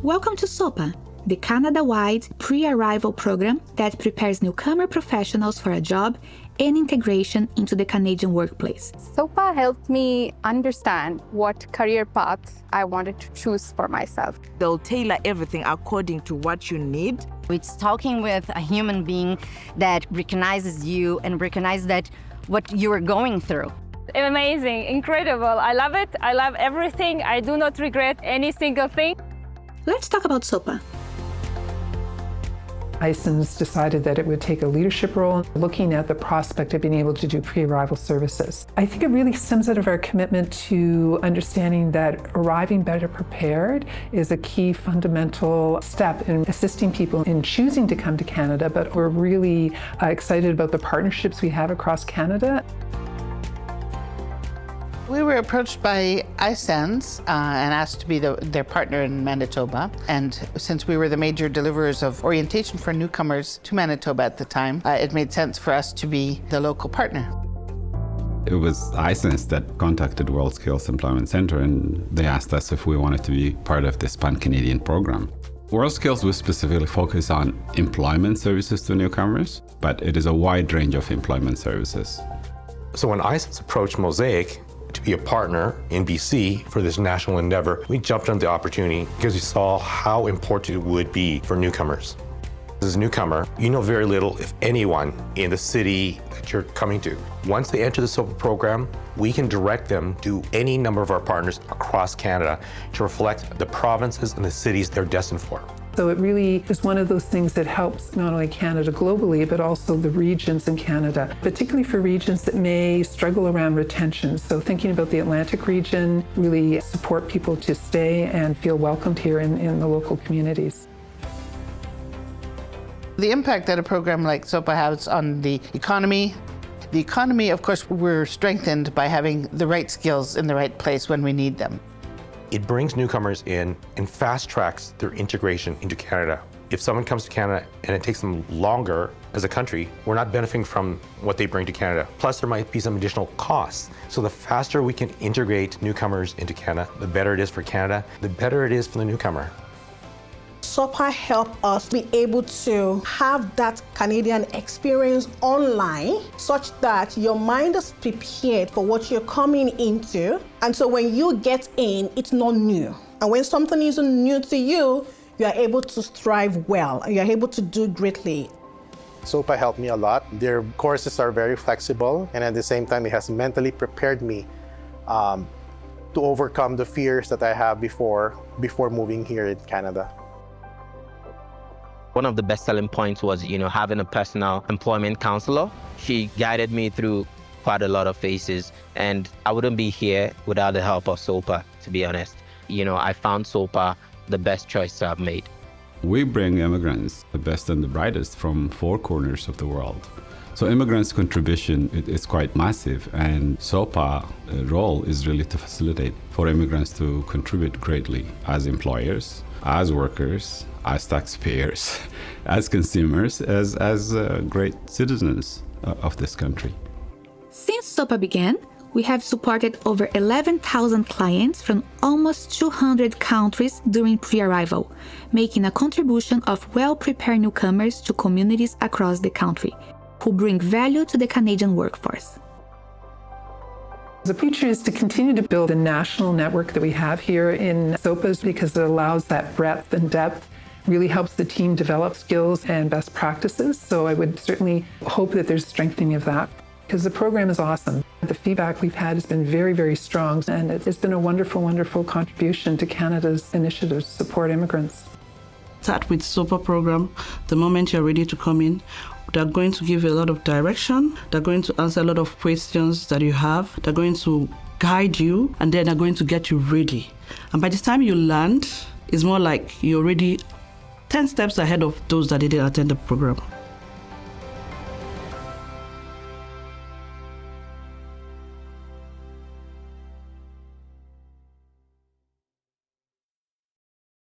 Welcome to SOPA, the Canada-wide pre-arrival program that prepares newcomer professionals for a job and integration into the Canadian workplace. SOPA helped me understand what career path I wanted to choose for myself. They'll tailor everything according to what you need. It's talking with a human being that recognizes you and recognizes that what you are going through. Amazing, incredible. I love it. I love everything. I do not regret any single thing. Let's talk about SOPA. ISONS decided that it would take a leadership role looking at the prospect of being able to do pre-arrival services. I think it really stems out of our commitment to understanding that arriving better prepared is a key fundamental step in assisting people in choosing to come to Canada, but we're really excited about the partnerships we have across Canada. We were approached by ISONS and asked to be their partner in Manitoba. And since we were the major deliverers of orientation for newcomers to Manitoba at the time, it made sense for us to be the local partner. It was ISONS that contacted World Skills Employment Centre, and they asked us if we wanted to be part of this pan-Canadian program. World Skills will specifically focus on employment services to newcomers, but it is a wide range of employment services. So when ISONS approached Mosaic to be a partner in BC for this national endeavor, we jumped on the opportunity because we saw how important it would be for newcomers. As a newcomer, you know very little, if anyone, in the city that you're coming to. Once they enter the SOPA program, we can direct them to any number of our partners across Canada to reflect the provinces and the cities they're destined for. So it really is one of those things that helps not only Canada globally, but also the regions in Canada, particularly for regions that may struggle around retention. So thinking about the Atlantic region, really support people to stay and feel welcomed here in the local communities. The impact that a program like SOPA has on the economy, of course, we're strengthened by having the right skills in the right place when we need them. It brings newcomers in and fast tracks their integration into Canada. If someone comes to Canada and it takes them longer as a country, we're not benefiting from what they bring to Canada. Plus, there might be some additional costs. So the faster we can integrate newcomers into Canada, the better it is for Canada, the better it is for the newcomer. SOPA helped us be able to have that Canadian experience online such that your mind is prepared for what you're coming into. And so when you get in, it's not new. And when something isn't new to you, you are able to thrive well and you're able to do greatly. SOPA helped me a lot. Their courses are very flexible, and at the same time, it has mentally prepared me to overcome the fears that I have before moving here in Canada. One of the best selling points was, having a personal employment counselor. She guided me through quite a lot of phases, and I wouldn't be here without the help of SOPA, to be honest. I found SOPA the best choice I've made. We bring immigrants, the best and the brightest, from 4 corners of the world. So immigrants' contribution is quite massive, and SOPA's role is really to facilitate for immigrants to contribute greatly as employers, as workers, as taxpayers, as consumers, as great citizens of this country. Since SOPA began, we have supported over 11,000 clients from almost 200 countries during pre-arrival, making a contribution of well-prepared newcomers to communities across the country, who bring value to the Canadian workforce. The future is to continue to build a national network that we have here in SOPAs because it allows that breadth and depth, really helps the team develop skills and best practices. So I would certainly hope that there's strengthening of that because the program is awesome. The feedback we've had has been very, very strong, and it's been a wonderful, wonderful contribution to Canada's initiatives to support immigrants. Start with SOPA program the moment you're ready to come in. They're going to give you a lot of direction. They're going to answer a lot of questions that you have. They're going to guide you, and then they're going to get you ready. And by the time you land, it's more like you're already 10 steps ahead of those that didn't attend the program.